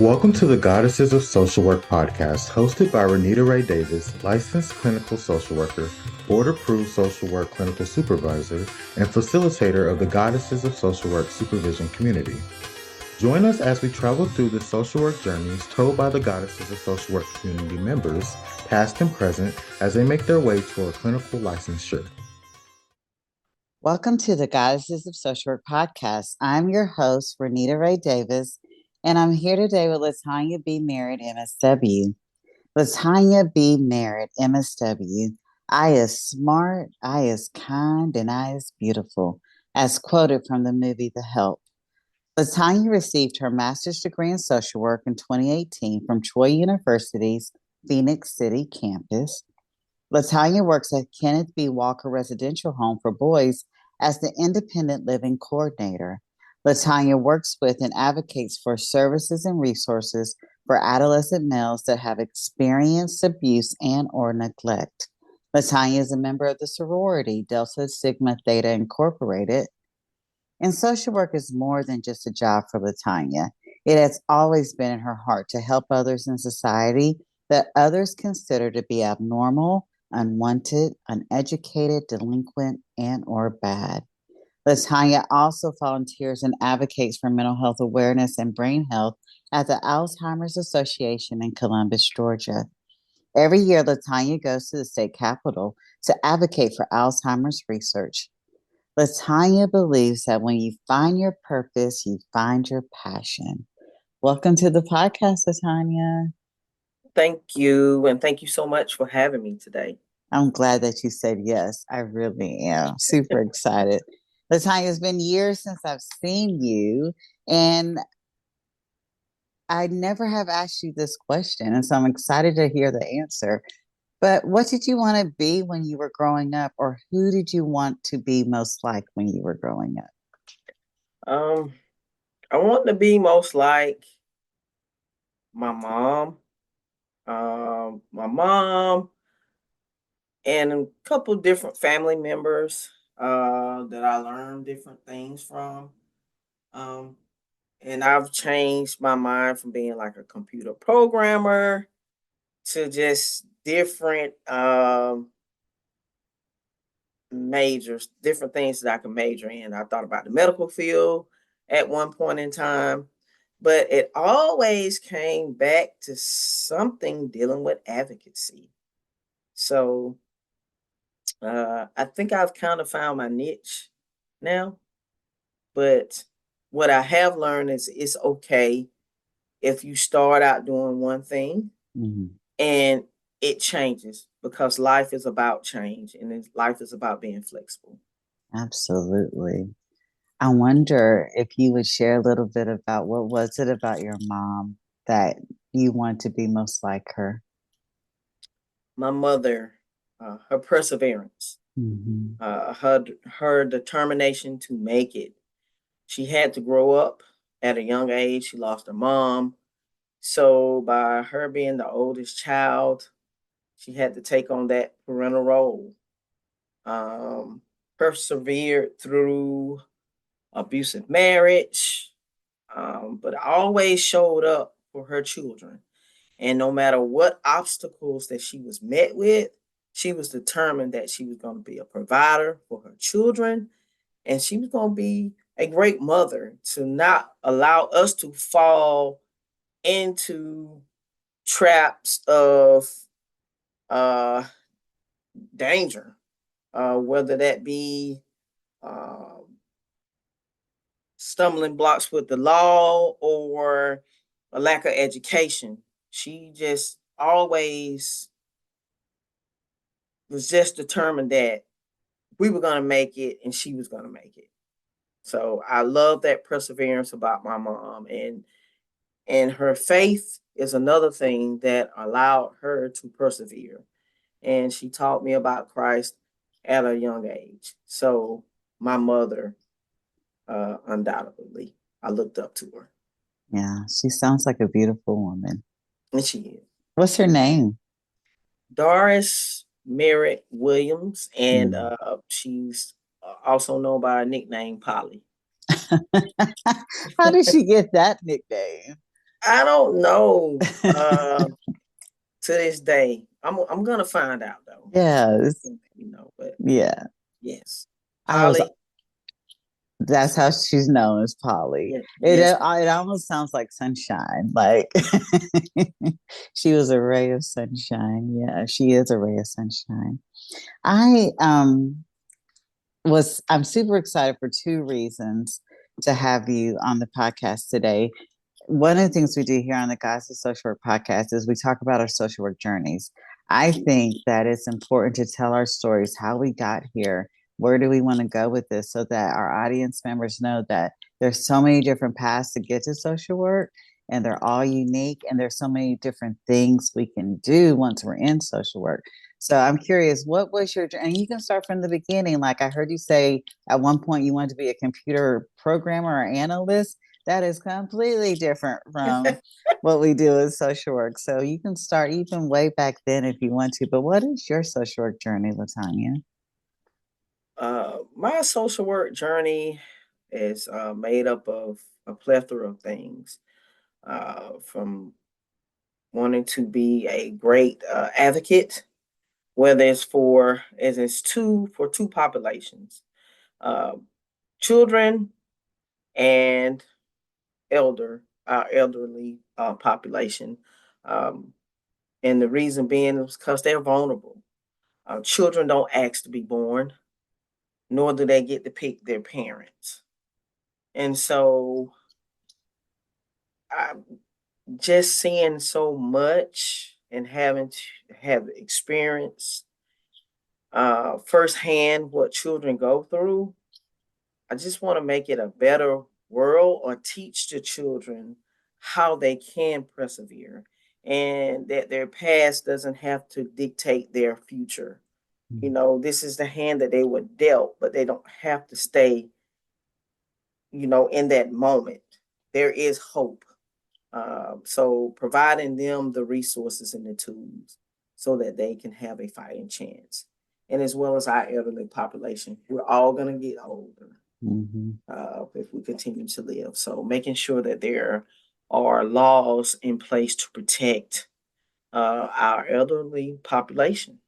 Welcome to the Goddesses of Social Work podcast, hosted by Renita Ray Davis, licensed clinical social worker, board-approved social work clinical supervisor, and facilitator of the Goddesses of Social Work supervision community. Join us as we travel through the social work journeys told by the Goddesses of Social Work community members, past and present, as they make their way toward clinical licensure. Welcome to the Goddesses of Social Work podcast. I'm your host, Renita Ray Davis, and I'm here today with LaTonya B. Merritt, MSW. LaTonya B. Merritt, MSW. I is smart, I is kind, and I is beautiful, as quoted from the movie The Help. LaTonya received her master's degree in social work in 2018 from Troy University's Phoenix City campus. LaTonya works at Kenneth B. Walker Residential Home for Boys as the Independent Living Coordinator. LaTonya works with and advocates for services and resources for adolescent males that have experienced abuse and or neglect. LaTonya is a member of the sorority Delta Sigma Theta Incorporated. And social work is more than just a job for LaTonya. It has always been in her heart to help others in society that others consider to be abnormal, unwanted, uneducated, delinquent, and or bad. LaTonya also volunteers and advocates for mental health awareness and brain health at the Alzheimer's Association in Columbus, Georgia. Every year, LaTonya goes to the state capitol to advocate for Alzheimer's research. LaTonya believes that when you find your purpose, you find your passion. Welcome to the podcast, LaTonya. Thank you. And thank you so much for having me today. I'm glad that you said yes. I really am super excited. LaTonya, it's been years since I've seen you, and I never have asked you this question. And so I'm excited to hear the answer. But what did you want to be when you were growing up, or who did you want to be most like when you were growing up? I want to be most like my mom. My mom and a couple different family members that I learned different things from. And I've changed my mind from being like a computer programmer to just different majors, different things that I can major in. I thought about the medical field at one point in time, but it always came back to something dealing with advocacy. So I think I've kind of found my niche now, but what I have learned is it's okay if you start out doing one thing and it changes, because life is about change and life is about being flexible. Absolutely. I wonder if you would share a little bit about what was it about your mom that you want to be most like her? My mother, her perseverance, her determination to make it. She had to grow up at a young age. She lost her mom. So by her being the oldest child, she had to take on that parental role. Persevered through abusive marriage, but always showed up for her children. And no matter what obstacles that she was met with, she was determined that she was going to be a provider for her children, and she was going to be a great mother to not allow us to fall into traps of danger, whether that be stumbling blocks with the law or a lack of education. She just always was just determined that we were going to make it and she was going to make it. So I love that perseverance about my mom, and her faith is another thing that allowed her to persevere. And she taught me about Christ at a young age. So my mother, undoubtedly, I looked up to her. Yeah, she sounds like a beautiful woman. And she is. What's her name? Doris Merritt Williams, and she's also known by a nickname Polly. How did she get that nickname? I don't know. To this day, I'm gonna find out though. Yes. But Yeah. yes, I was Polly. That's how she's known as Polly. Yeah, It yes, it almost sounds like sunshine. Like she was a ray of sunshine. Yeah, she is a ray of sunshine. I I'm super excited for two reasons to have you on the podcast today. One of the things we do here on the Guys of Social Work podcast is we talk about our social work journeys. I think that it's important to tell our stories, how we got here, where do we want to go with this, so that our audience members know that there's so many different paths to get to social work and they're all unique, and there's so many different things we can do once we're in social work. So I'm curious, what was your, and you can start from the beginning. Like I heard you say at one point you wanted to be a computer programmer or analyst. That is completely different from what we do in social work. So you can start even way back then if you want to. But what is your social work journey, LaTonya? My social work journey is made up of a plethora of things, from wanting to be a great advocate, whether it's for as it's two populations, uh, children and elderly population, um, and the reason being is because they're vulnerable. Children don't ask to be born, nor do they get to pick their parents, and so I'm just seeing so much and having to have experienced firsthand what children go through. I just want to make it a better world, or teach the children how they can persevere and that their past doesn't have to dictate their future. This is the hand that they were dealt, but they don't have to stay, in that moment. There is hope. So providing them the resources and the tools so that they can have a fighting chance. And as well as our elderly population, we're all going to get older if we continue to live. So making sure that there are laws in place to protect our elderly population.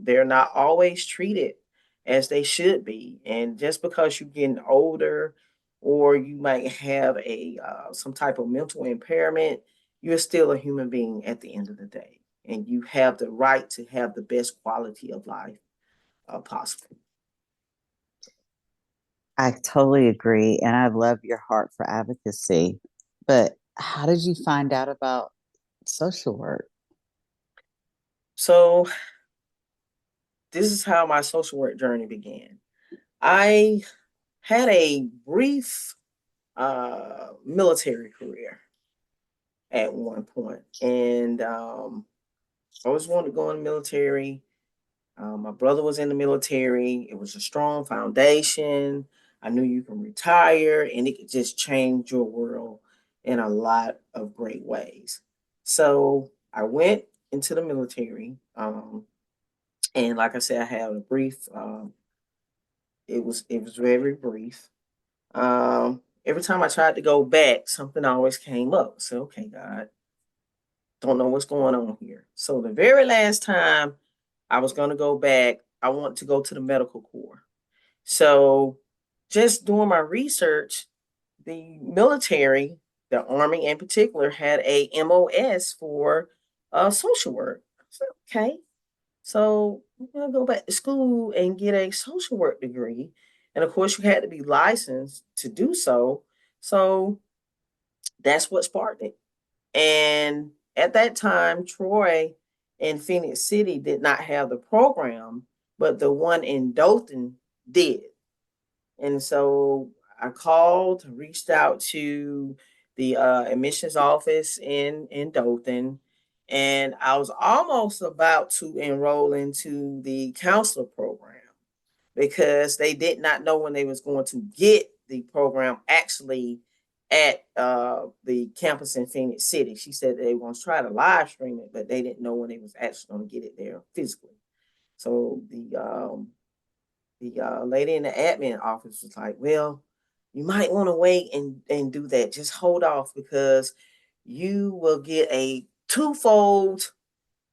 They're not always treated as they should be, and just because you're getting older, or you might have a some type of mental impairment, you're still a human being at the end of the day, and you have the right to have the best quality of life possible. I totally agree. And I love your heart for advocacy. But how did you find out about social work? So this is how my social work journey began. I had a brief military career at one point, and I always wanted to go in the military. My brother was in the military. It was a strong foundation. I knew you can retire, and it could just change your world in a lot of great ways. So I went into the military, and like I said, I had a brief. It was very brief. Every time I tried to go back, something always came up. So, okay, God, don't know what's going on here. So the very last time I was going to go back, I want to go to the medical corps. So just doing my research, the military, the Army in particular, had a MOS for social work. So, okay, so I'm going to go back to school and get a social work degree. And of course, you had to be licensed to do so. So that's what sparked it. And at that time, Troy and Phoenix City did not have the program, but the one in Dothan did. And so I called, reached out to the admissions office in Dothan, and I was almost about to enroll into the counselor program because they did not know when they was going to get the program actually at the campus in Phoenix City. She said they were going to try to live stream it, but they didn't know when they was actually going to get it there physically. So the lady in the admin office was like, well, you might want to wait and do that. Just hold off because you will get a twofold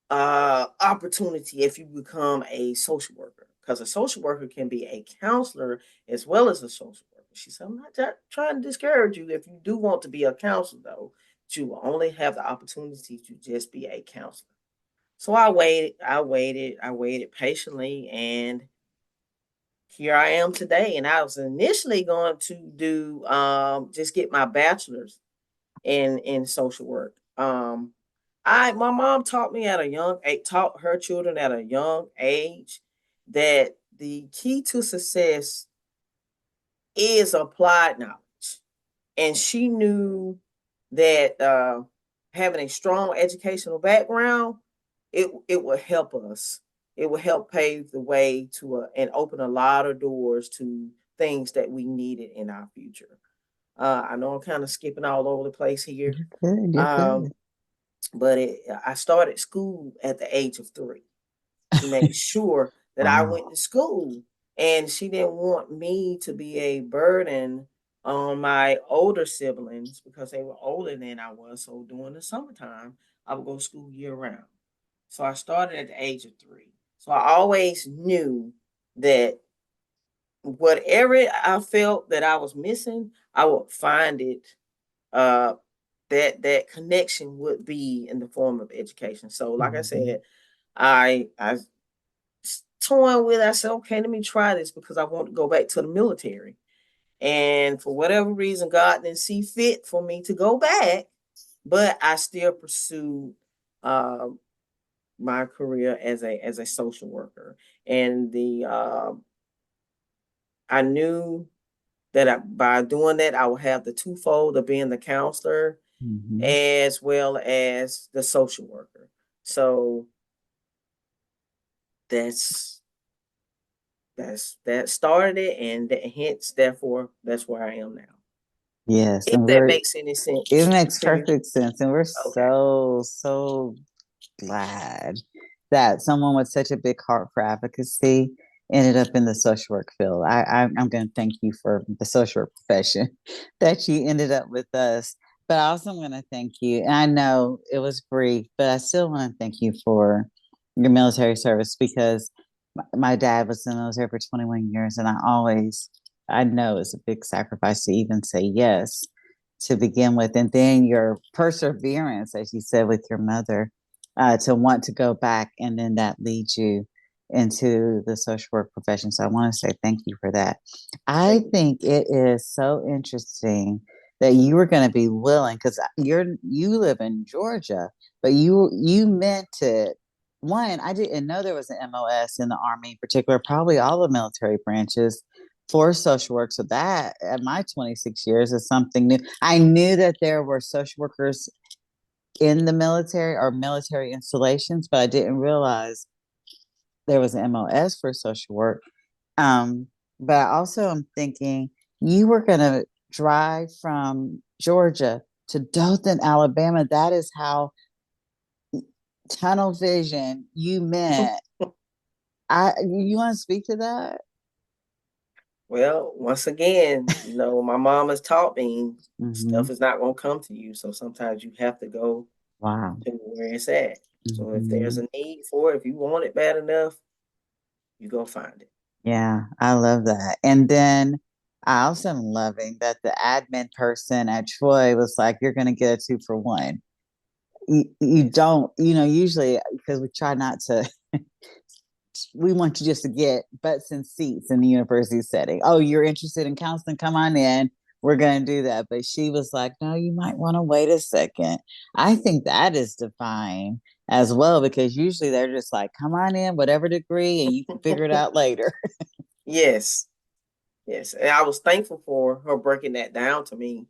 opportunity if you become a social worker, because a social worker can be a counselor as well as a social worker. She said, I'm not trying to discourage you. If you do want to be a counselor, though, you will only have the opportunity to just be a counselor. So I waited patiently, and here I am today. And I was initially going to do just get my bachelor's in social work. My mom taught me at a young age, taught her children at a young age that the key to success is applied knowledge. And she knew that having a strong educational background, it would help us. It would help pave the way to and open a lot of doors to things that we needed in our future. I know I'm kind of skipping all over the place here. You're good. You're Um, good. but I started school at the age of 3 to make sure that I Wow. went to school. And she didn't want me to be a burden on my older siblings because they were older than I was. So during the summertime, I would go to school year round. So I started at the age of 3. So I always knew that whatever I felt that I was missing, I would find it. That connection would be in the form of education. So, like I Mhm. said, I toying with. I said, okay, let me try this because I want to go back to the military. And for whatever reason, God didn't see fit for me to go back, but I still pursued uh, my career as a social worker. And the I knew that by doing that, I would have the twofold of being the counselor Mhm. as well as the social worker. So that's that started it, and hence, therefore, that's where I am now. Yes, If and that we're makes any it sense makes to you. perfect sense, and we're Okay. so glad that someone with such a big heart for advocacy ended up in the social work field. I'm going to thank you for the social work profession that you ended up with us. But I also want to thank you. And I know it was brief, but I still want to thank you for your military service because my dad was in the military for 21 years, and I know it's a big sacrifice to even say yes to begin with, and then your perseverance, as you said, with your mother to want to go back, and then that leads you into the social work profession. So I want to say thank you for that. I Thank you. think it is so interesting that you were going to be willing because you live in Georgia, but you meant to. One, I didn't know there was an MOS in the Army, in particular, probably all the military branches for social work. So that at my 26 years is something new. I knew that there were social workers in the military or military installations, but I didn't realize there was an MOS for social work. Um, but I also am thinking you were going to drive from Georgia to Dothan, Alabama. That is how tunnel vision you meant. You want to speak to that? Well, once again, my mom has taught me Mm-hmm. stuff is not going to come to you. So sometimes you have to go Wow. to where it's at. So if there's Mm-hmm. a need for it, if you want it bad enough, you go find it. Yeah, I love that. And then I also am loving that the admin person at Troy was like, you're going to get a 2 for 1. You Yes. don't, usually because we try not to, we want you just to get butts and seats in the university setting. Oh, you're interested in counseling? Come on in. We're going to do that. But she was like, no, you might want to wait a second. I think that is divine as well, because usually they're just like, come on in, whatever degree, and you can figure it out later. Yes. Yes. And I was thankful for her breaking that down to me,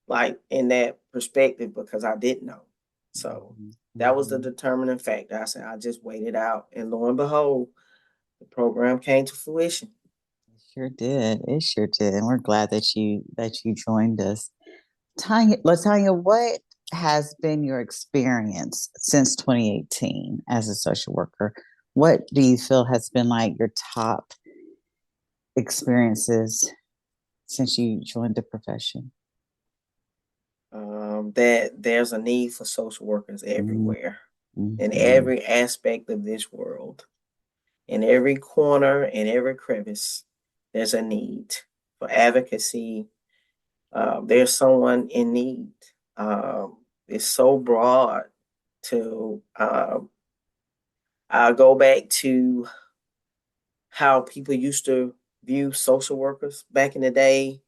like in that perspective, because I didn't know. So Mhm, that was the mhm. determining factor. I said, I just waited out. And lo and behold, the program came to fruition. It sure did. It sure did. And we're glad that you joined us. Latanya, what has been your experience since 2018 as a social worker? What do you feel has been like your top experiences since you joined the profession? that there's a need for social workers everywhere, in Mm-hmm. every aspect of this world, in every corner, in every crevice. There's a need for advocacy. There's someone in need. It's so broad. To I'll go back to how people used to view social workers back in the day,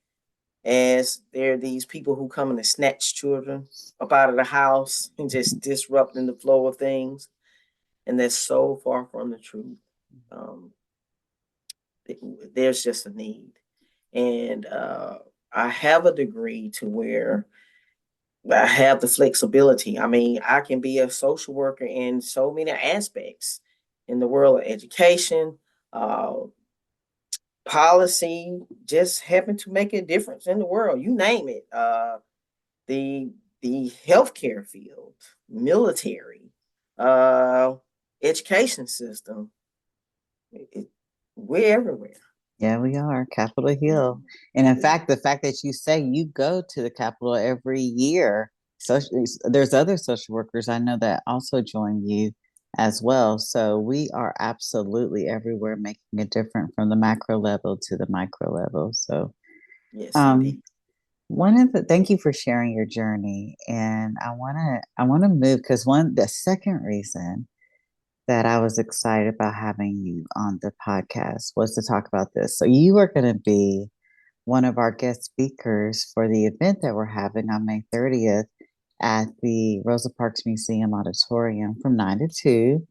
as they're these people who come in to snatch children up out of the house and just disrupting the flow of things. And that's so far from the truth. Um, there's just a need. And I have a degree to where I have the flexibility. I mean, I can be a social worker in so many aspects in the world of education, uh, policy, just having to make a difference in the world. You name it. The healthcare field, military, uh, education system. It, we're everywhere. Yeah, we are Capitol Hill. And in fact, the fact that you say you go to the Capitol every year, there's other social workers I know that also join you as well. So we are absolutely everywhere making a difference from the macro level to the micro level. So Yes, indeed. um thank you for sharing your journey. And I wanna move because the second reason that I was excited about having you on the podcast was to talk about this. So you are going to be one of our guest speakers for the event that we're having on May 30th at the Rosa Parks Museum auditorium from 9 to 2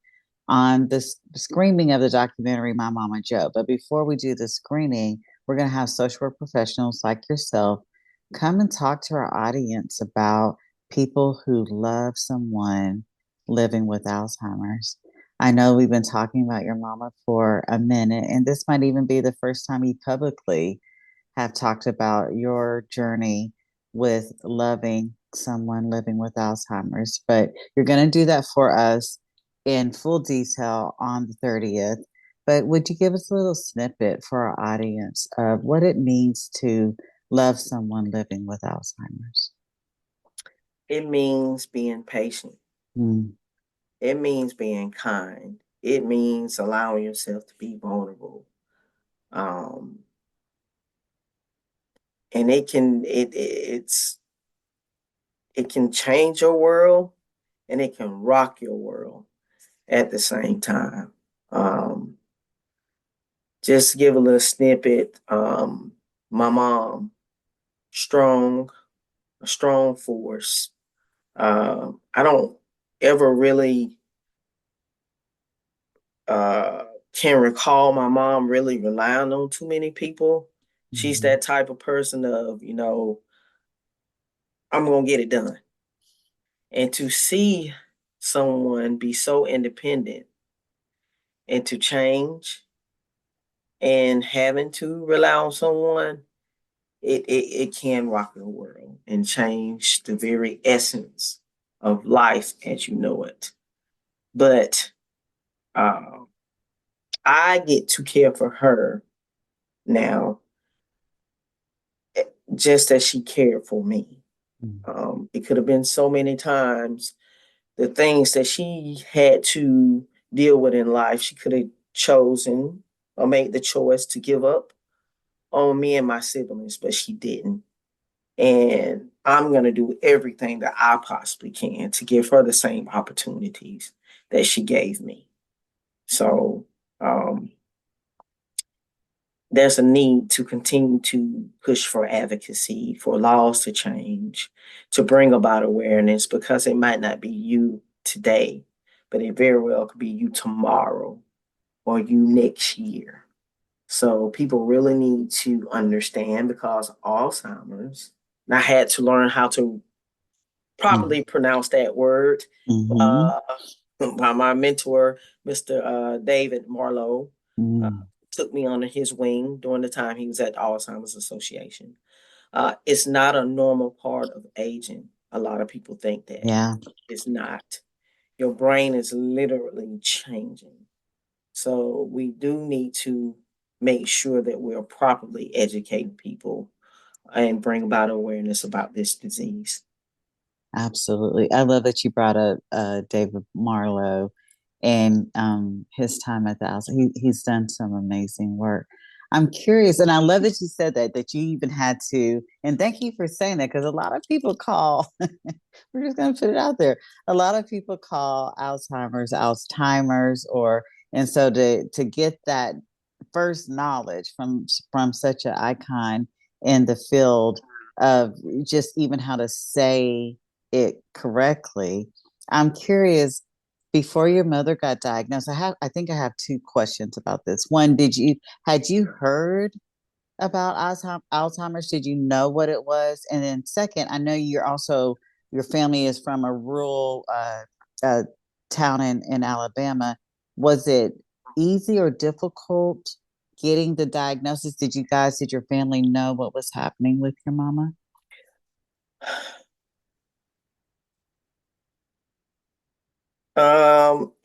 on the screening of the documentary My Mama Joe. But before we do the screening, we're going to have social work professionals like yourself come and talk to our audience about people who love someone living with Alzheimer's. I know we've been talking about your mama for a minute, and this might even be the first time you publicly have talked about your journey with loving someone living with Alzheimer's. But you're going to do that for us in full detail on the 30th. But would you give us a little snippet for our audience of what it means to love someone living with Alzheimer's? It means being patient. Mm. It means being kind. It means allowing yourself to be vulnerable. Um, and it can change your world, and it can rock your world at the same time. Um, just to give a little snippet, my mom, strong, a strong force. I don't ever really uh, can recall my mom really relying on too many people. She's Mhm. that type of person of, I'm going to get it done. And to see someone be so independent and to change and having to rely on someone, it can rock your world and change the very essence of life as you know it. But uh, I get to care for her now, just as she cared for me. Mm. It could have been so many times the things that she had to deal with in life, she could have chosen or made the choice to give up on me and my siblings, but she didn't. And I'm going to do everything that I possibly can to give her the same opportunities that she gave me. So um, there's a need to continue to push for advocacy, for laws to change, to bring about awareness, because it might not be you today, but it very well could be you tomorrow or you next year. So people really need to understand, because Alzheimer's, and I had to learn how to Mm. properly pronounce that word Mhm. uh, by my mentor, Mr. David Marlowe. Uh, Mm. took me under his wing during the time he was at the Alzheimer's Association. It's not a normal part of aging. A lot of people think that. Yeah. It's not. Your brain is literally changing. So we do need to make sure that we're properly educating people and bring about awareness about this disease. Absolutely. I love that you brought up David Marlowe and his time at the house. He's done some amazing work. I'm curious, and I love that you said that you even had to, and thank you for saying that, because a lot of people call, we're just going to put it out there. A lot of people call Alzheimer's, and so to get that first knowledge from such an icon in the field of just even how to say it correctly. I'm curious, before your mother got diagnosed, I think I have two questions about this. One, had you heard about Alzheimer's? Did you know what it was? And then second, I know your family is from a rural uh, town in Alabama. Was it easy or difficult getting the diagnosis? Did your family know what was happening with your mama?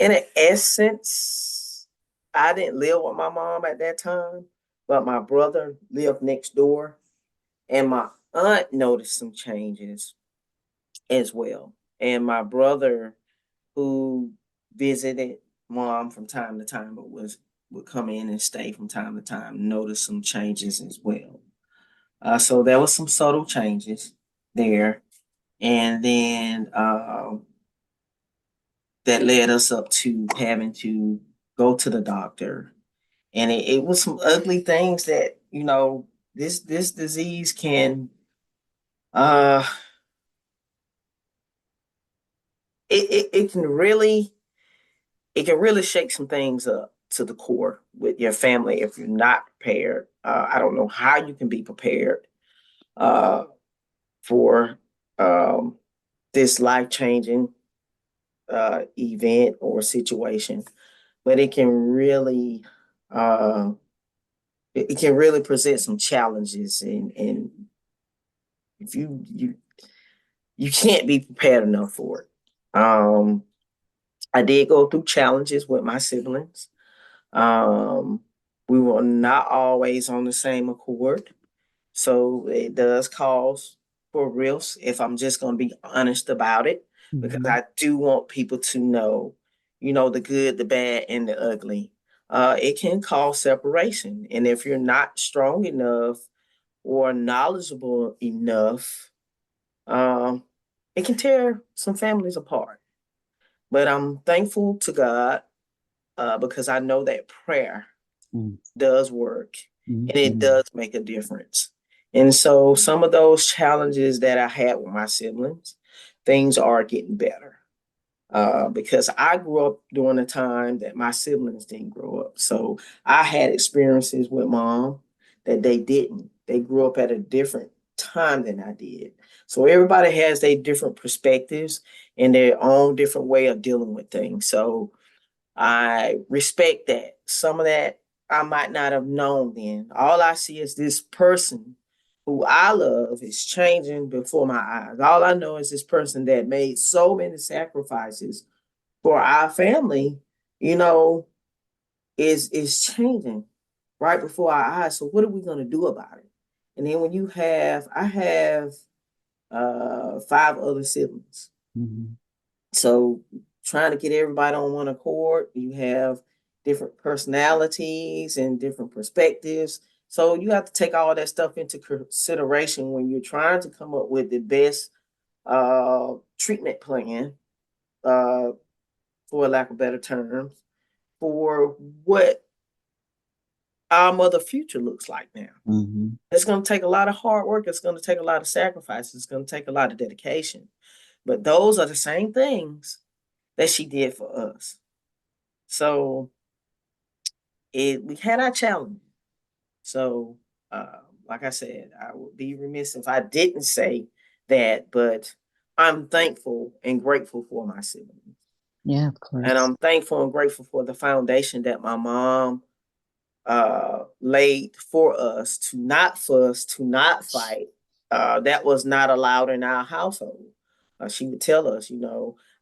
In an essence, I didn't live with my mom at that time, but my brother lived next door, and my aunt noticed some changes as well. And my brother, who visited mom from time to time, but would come in and stay from time to time, noticed some changes as well. So there was some subtle changes there, and then that led us up to having to go to the doctor. And it was some ugly things that, this disease can uh it can really shake some things up to the core with your family if you're not prepared. I don't know how you can be prepared uh for um this life-changing event or situation, but uh it can really present some challenges, and if you can't be prepared enough for it. I did go through challenges with my siblings. Um, we were not always on the same accord, so it does cause for rifts if I'm just going to be honest about it, because Mm-hmm. I do want people to know, the good, the bad, and the ugly. It can cause separation, and if you're not strong enough or knowledgeable enough, um, it can tear some families apart. But I'm thankful to God, because I know that prayer does work, and it Mm-hmm. does make a difference. And so some of those challenges that I had with my siblings, things are getting better. Because I grew up during a time that my siblings didn't grow up. So I had experiences with mom that they didn't. They grew up at a different time than I did. So everybody has their different perspectives and their own different way of dealing with things. So I respect that. Some of that I might not have known then. All I see is this person who I love is changing before my eyes. All I know is this person that made so many sacrifices for our family, you know, is changing right before our eyes. So what are we going to do about it? And then I have five other siblings. Mm-hmm. So trying to get everybody on one accord, you have different personalities and different perspectives. So you have to take all that stuff into consideration when you're trying to come up with the best treatment plan, uh, for lack of better terms, for what our mother future looks like now. Mm-hmm. It's going to take a lot of hard work. It's going to take a lot of sacrifice. It's going to take a lot of dedication. But those are the same things that she did for us. So we had our challenge. So, like I said, I would be remiss if I didn't say that, but I'm thankful and grateful for my siblings. Yeah, of And course. I'm thankful and grateful for the foundation that my mom laid for us to not fuss, to not fight. That was not allowed in our household. She would tell us,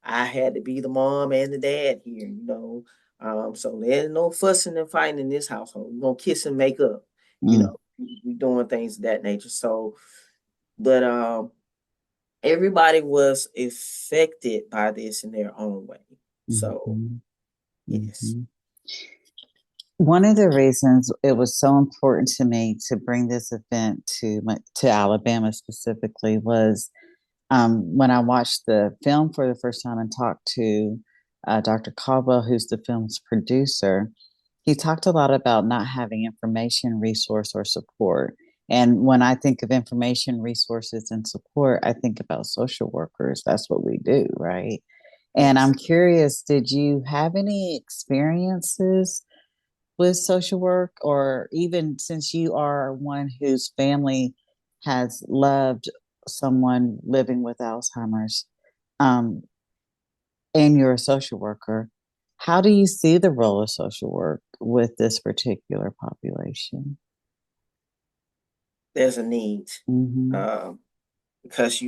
I had to be the mom and the dad here, so there's no fussing and fighting in this household. We're gonna kiss and make up, Mm. we doing things of that nature. So, but everybody was affected by this in their own way. So, Mm-hmm. yes. Mm-hmm. One of the reasons it was so important to me to bring this event to Alabama specifically was when I watched the film for the first time and talked to Dr. Caldwell, who's the film's producer. He talked a lot about not having information, resource, or support. And when I think of information, resources, and support, I think about social workers. That's what we do, right? And Yes. I'm curious, did you have any experiences with social work, or even since you are one whose family has loved someone living with Alzheimer's, um, and you're a social worker, how do you see the role of social work with this particular population? There's a need. Mm-hmm. Um, because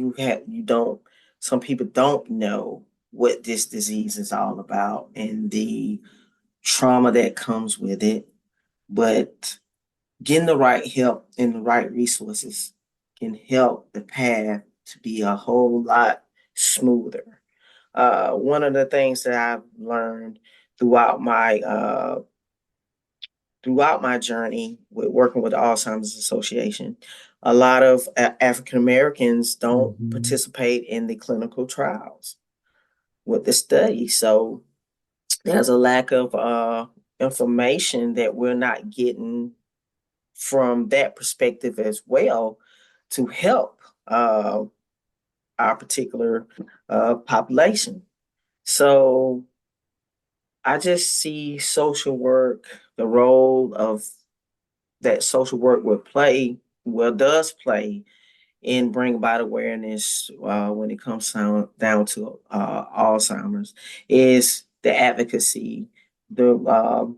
some people don't know what this disease is all about and the trauma that comes with it. But getting the right help and the right resources can help the path to be a whole lot smoother. One of the things that I've learned throughout my uh, throughout my journey with working with the Alzheimer's Association, a lot of African Americans don't Mm-hmm. participate in the clinical trials with the study. So there's a lack of information that we're not getting from that perspective as well to help our particular population. So I just see social work, the role of that social work would play, well, does play and bring about awareness when it comes down to Alzheimer's is the advocacy, the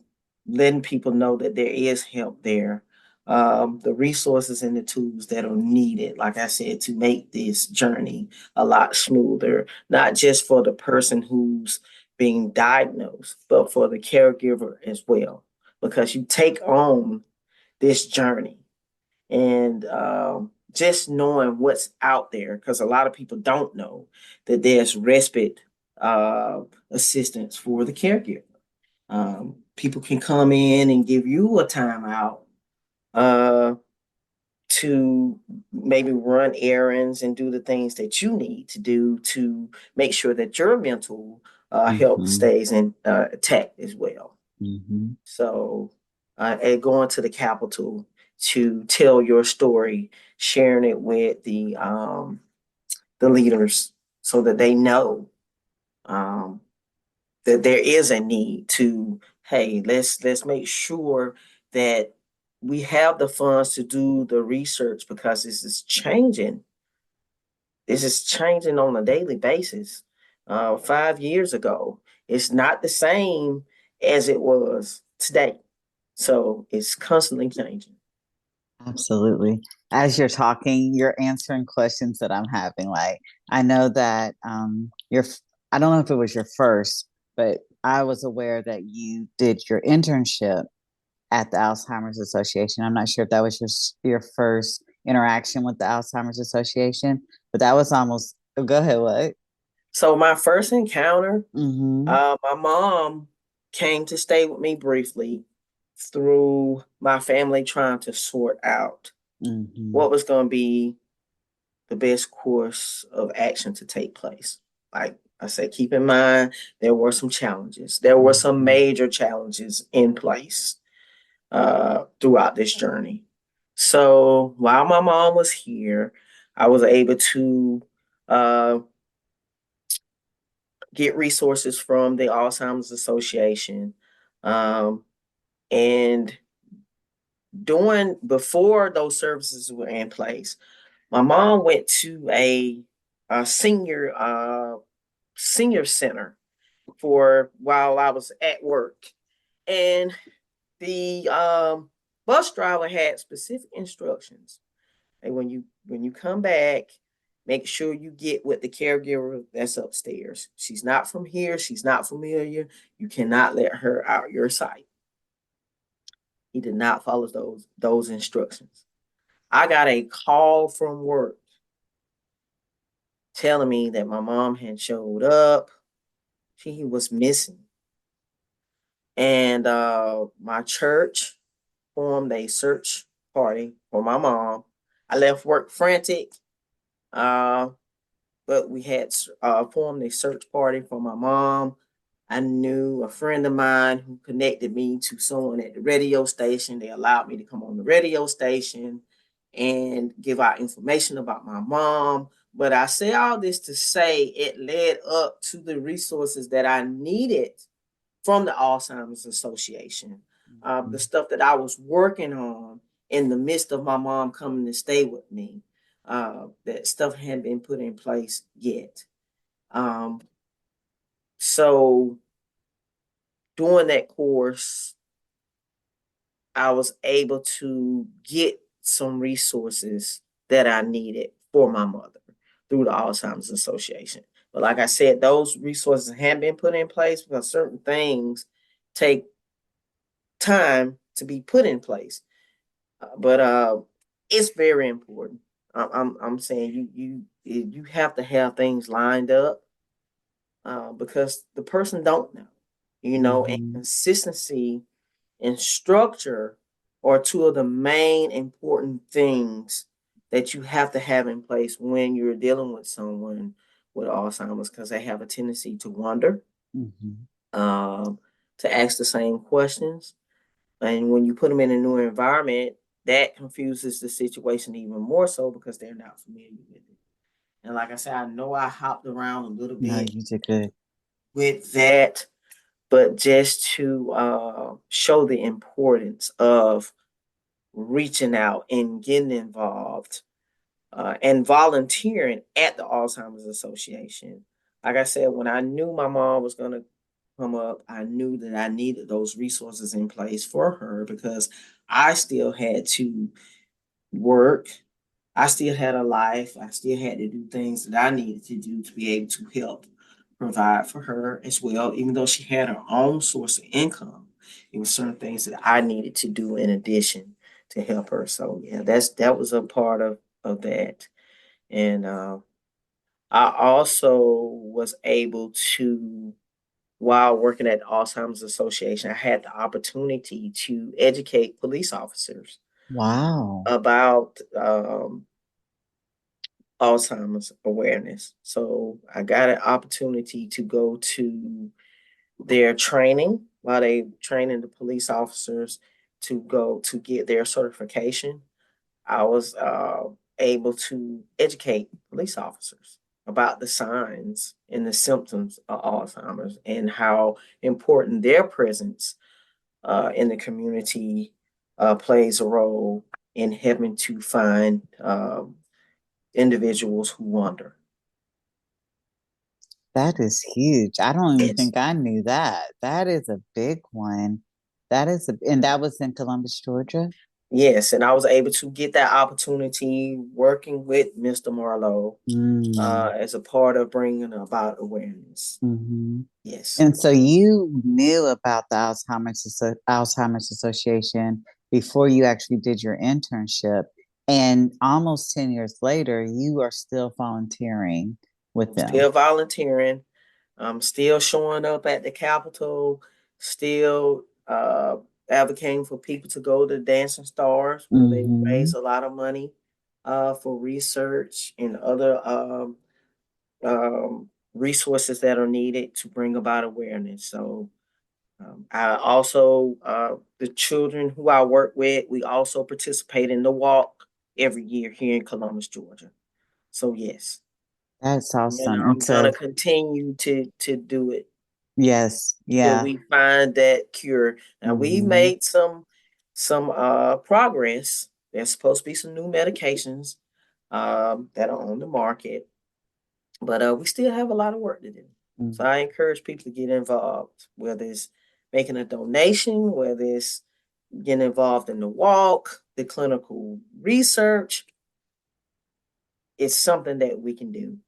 letting people know that there is help there, the resources and the tools that are needed, like I said, to make this journey a lot smoother, not just for the person who's being diagnosed, but for the caregiver as well, because you take on this journey and just knowing what's out there, because a lot of people don't know that there's respite uh, assistance for the caregiver. People can come in and give you a timeout uh, to maybe run errands and do the things that you need to do to make sure that your mental health Mm-hmm. stays intact as well. Mm-hmm. So, and going to the Capitol to tell your story, sharing it with the leaders so that they know um, that there is a need to, hey, let's make sure that we have the funds to do the research because this is changing. This is changing on a daily basis. 5 years ago, it's not the same as it was today. So it's constantly changing. Absolutely. As you're talking, you're answering questions that I'm having. Like, I know that I don't know if it was your first, but I was aware that you did your internship at the Alzheimer's Association. I'm not sure if that was your first interaction with the Alzheimer's Association, but that was almost, oh, go ahead, what? So my first encounter, Mm-hmm. my mom came to stay with me briefly through my family trying to sort out Mm-hmm. what was going to be the best course of action to take place. Like I said, keep in mind, there were some challenges. There were some Mm-hmm. major challenges in place throughout this journey. So while my mom was here, I was able to uh, get resources from the Alzheimer's Association. Um, and doing before those services were in place, my mom went to a senior center for while I was at work, and the bus driver had specific instructions. And when you come back, make sure you get with the caregiver that's upstairs. She's not from here. She's not familiar. You cannot let her out your sight. He did not follow those instructions. I got a call from work telling me that my mom had showed up. She was missing. And my church formed a search party for my mom. I left work frantic, uh, but we had formed a search party for my mom. I knew a friend of mine who connected me to someone at the radio station. They allowed me to come on the radio station and give out information about my mom. But I say all this to say it led up to the resources that I needed from the Alzheimer's Association. The stuff that I was working on in the midst of my mom coming to stay with me, that stuff hadn't been put in place yet. So during that course, I was able to get some resources that I needed for my mother through the Alzheimer's Association. But like I said, those resources hadn't been put in place because certain things take time to be put in place. But it's very important. I'm saying you have to have things lined up because the person don't know, and consistency and structure are two of the main important things that you have to have in place when you're dealing with someone with Alzheimer's because they have a tendency to wonder, to ask the same questions. And when you put them in a new environment, that confuses the situation even more so because they're not familiar with it. And like I said, I know I hopped around a little No, bit you did good. with that, but just to show the importance of reaching out and getting involved and volunteering at the Alzheimer's Association. Like I said, when I knew my mom was going to come up, I knew that I needed those resources in place for her because I still had to work. I still had a life. I still had to do things that I needed to do to be able to help provide for her as well, even though she had her own source of income. It was certain things that I needed to do in addition to help her. So yeah, that was a part of that. And I also was able to, while working at the Alzheimer's Association, I had the opportunity to educate police officers Wow. about Alzheimer's awareness. So I got an opportunity to go to their training while they training the police officers to go to get their certification. I was able to educate police officers about the signs and the symptoms of Alzheimer's and how important their presence in the community plays a role in helping to find individuals who wander. That is huge. I don't even Yes. think I knew that. That is a big one. And that was in Columbus, Georgia. Yes, and I was able to get that opportunity working with Mr. Marlowe as a part of bringing about awareness. Mm-hmm. Yes. And so you knew about the Alzheimer's Association before you actually did your internship. And almost 10 years later, you are still volunteering with them. Still volunteering. I'm still showing up at the Capitol, still advocating for people to go to Dancing Stars, where they raise a lot of money for research and other resources that are needed to bring about awareness. So I also, the children who I work with, we also participate in the walk every year here in Columbus, Georgia. So yes, That's and awesome. I'm And so, gonna continue to do it yes, till yeah. we find that cure. Now we Mhm. made some progress. There's supposed to be some new medications that are on the market, but we still have a lot of work to do. So Mm. I encourage people to get involved, whether it's making a donation, whether it's getting involved in the walk, the clinical research. It's something that we can do.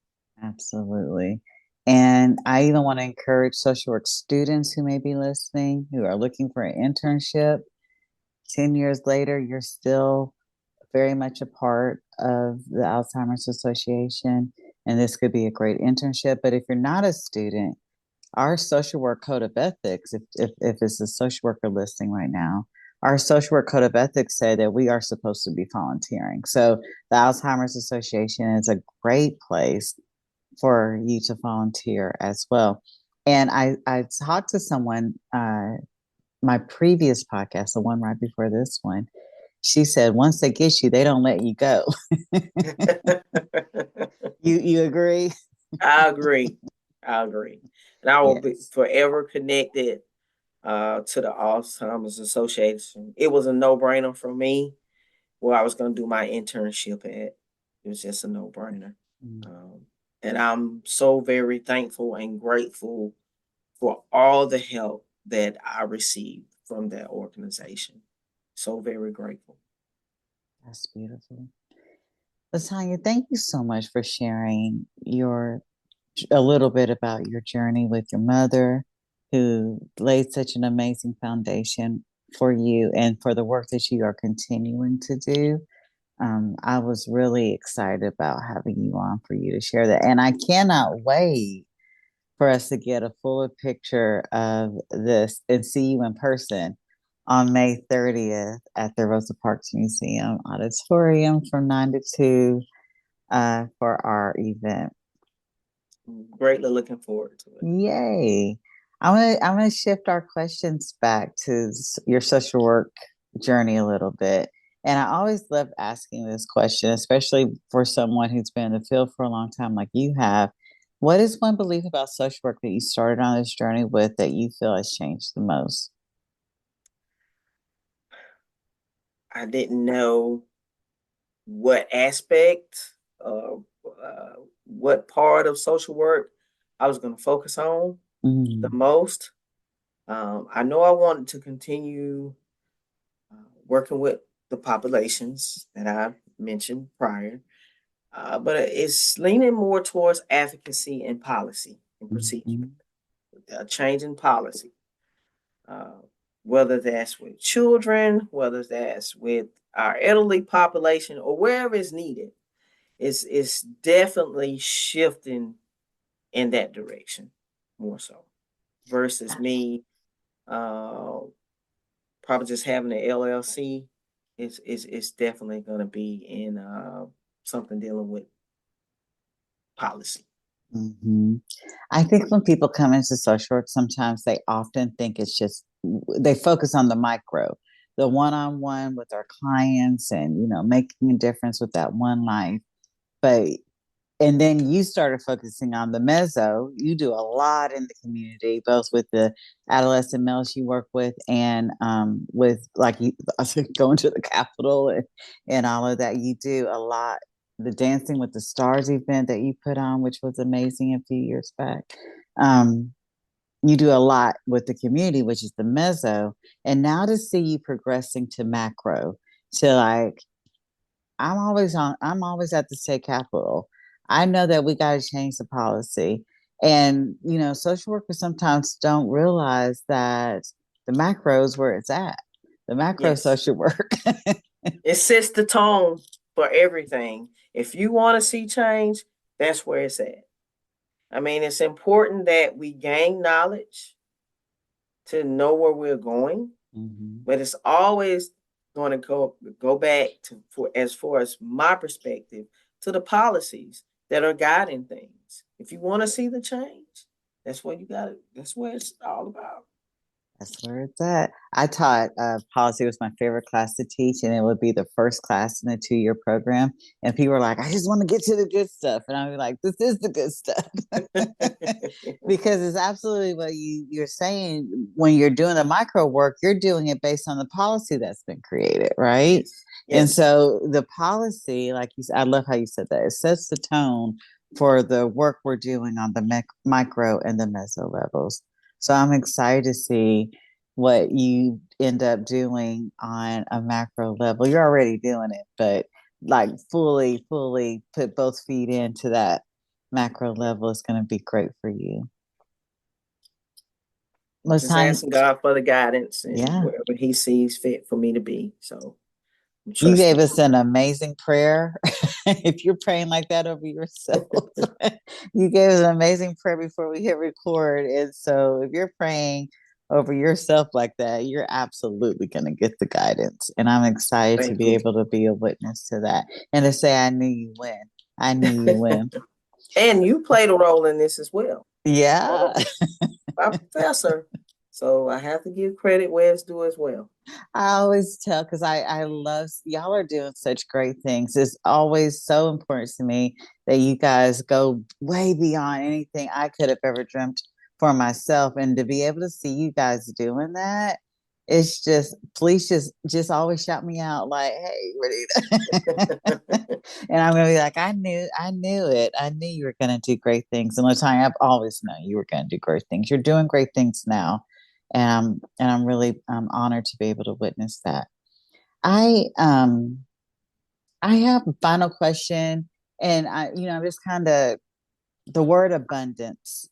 Absolutely. And I even want to encourage social work students who may be listening, who are looking for an internship. 10 years later, you're still very much a part of the Alzheimer's Association. and this could be a great internship. But if you're not a student, our social work code of ethics, if it's a social worker listening right now, our social work code of ethics say that we are supposed to be volunteering. So the Alzheimer's Association is a great place for you to volunteer as well. And I talked to someone, my previous podcast, the one right before this one. She said once they get you, they don't let you go. You agree? I agree. I agree. And I will be Yes. forever connected to the Alzheimer's Association. It was a no-brainer for me where I was going to do my internship at. It was just a no-brainer. And I'm so very thankful and grateful for all the help that I received from that organization. So very grateful. That's beautiful. LaTonya, thank you so much for sharing a little bit about your journey with your mother, who laid such an amazing foundation for you and for the work that you are continuing to do. I was really excited about having you on for you to share that. And I cannot wait for us to get a fuller picture of this and see you in person on May 30th at the Rosa Parks Museum auditorium from 9 to 2 for our event. Greatly looking forward to it. Yay. I'm gonna shift our questions back to your social work journey a little bit. And I always love asking this question, especially for someone who's been in the field for a long time like you have. What is one belief about social work that you started on this journey with that you feel has changed the most? I didn't know what aspect of what part of social work I was going to focus on the most. I know I wanted to continue working with the populations that I mentioned prior, but it's leaning more towards advocacy and policy and procedure, changing policy, whether that's with children, whether that's with our elderly population, or wherever it's needed. It's definitely shifting in that direction more so versus me probably just having an LLC. It's definitely going to be in something dealing with policy. I think when people come into social work, sometimes they often think it's just they focus on the micro, the one-on-one with our clients, and making a difference with that one life. But and then you started focusing on the mezzo. You do a lot in the community, both with the adolescent males you work with and with like you going to the Capitol and all of that. You do a lot. The Dancing with the Stars event that you put on, which was amazing a few years back. You do a lot with the community, which is the mezzo. And now to see you progressing to macro, to like, I'm always at the state capitol. I know that we got to change the policy. And, social workers sometimes don't realize that the macro is where it's at. The macro Yes. social work. It sets the tone for everything. If you want to see change, that's where it's at. I mean, it's important that we gain knowledge to know where we're going, but it's always going to go back to, for as far as my perspective, to the policies that are guiding things. If you want to see the change, that's what you got to. That's what it's all about. That's where it's at. I taught policy was my favorite class to teach, and it would be the first class in a 2-year program. And people were like, "I just want to get to the good stuff," and I'd be like, "This is the good stuff," because it's absolutely what you're saying. When you're doing the micro work, you're doing it based on the policy that's been created, right? Yes. And so the policy, like you said, I love how you said that. It sets the tone for the work we're doing on the micro and the meso levels. So I'm excited to see what you end up doing on a macro level. You're already doing it, but like fully put both feet into that macro level is going to be great for you. Just asking God for the guidance and Yeah. wherever He sees fit for me to be. So You gave us an amazing prayer. If you're praying like that over yourself, you gave us an amazing prayer before we hit record. And so if you're praying over yourself like that, you're absolutely going to get the guidance. And I'm excited to be able to be a witness to that and to say, I knew you win. I knew you win. And you played a role in this as well. Yeah. My professor. So I have to give credit where it's due as well. I always tell, because I love, y'all are doing such great things. It's always so important to me that you guys go way beyond anything I could have ever dreamt for myself. And to be able to see you guys doing that, it's just, please just always shout me out like, hey, Renita. And I'm going to be like, I knew it. I knew you were going to do great things. And LaTonya, I've always known you were going to do great things. You're doing great things now. And I'm really honored to be able to witness that. I have a final question, and just kind of the word abundance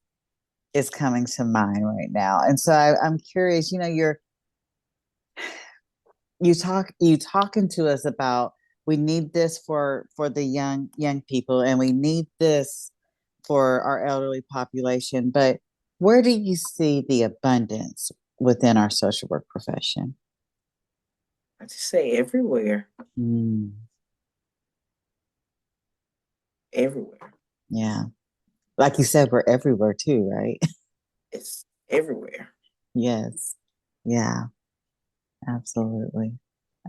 is coming to mind right now, and so I'm curious. You talking to us about we need this for the young people, and we need this for our elderly population, but where do you see the abundance within our social work profession? I just say everywhere. Everywhere. Yeah. Like you said, we're everywhere too, right? It's everywhere. Yes. Yeah. Absolutely.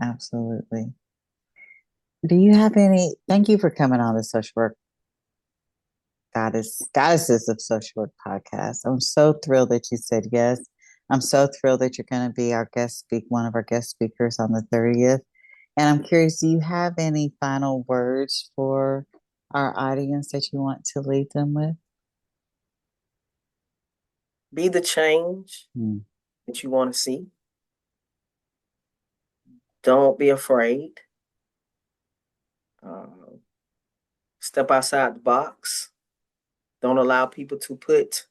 Absolutely. Do you have thank you for coming on the Social Work Goddesses of Social Work podcast. I'm so thrilled that you said yes. I'm so thrilled that you're going to be one of our guest speakers on the 30th. And I'm curious, do you have any final words for our audience that you want to leave them with? Be the change that you want to see. Don't be afraid. Step outside the box. Don't allow people to put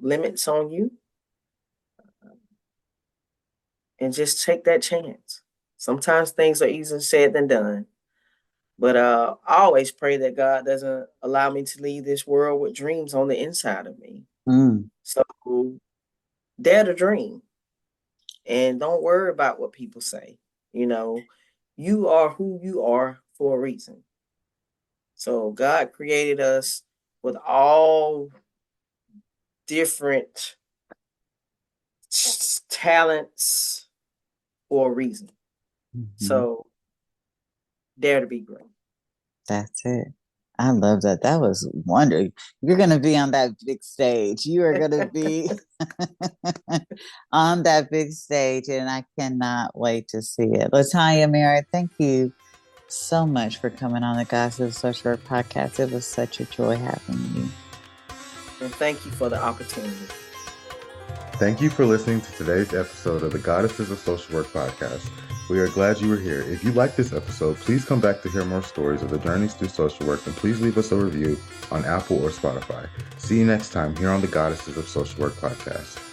limits on you. And just take that chance. Sometimes things are easier said than done. But I always pray that God doesn't allow me to leave this world with dreams on the inside of me. So dare to dream. And don't worry about what people say. You are who you are for a reason. So God created us with all different talents for a reason. So dare to be great. That's it. I love that. That was wonderful. You're going to be on that big stage. You are going to be on that big stage, and I cannot wait to see it. LaTonya Merritt, thank you so much for coming on the Goddesses of Social Work podcast. It was such a joy having you. And thank you for the opportunity. Thank you for listening to today's episode of the Goddesses of Social Work podcast. We are glad you were here. If you like this episode, please come back to hear more stories of the journeys through social work, and please leave us a review on Apple or Spotify. See you next time here on the Goddesses of Social Work podcast.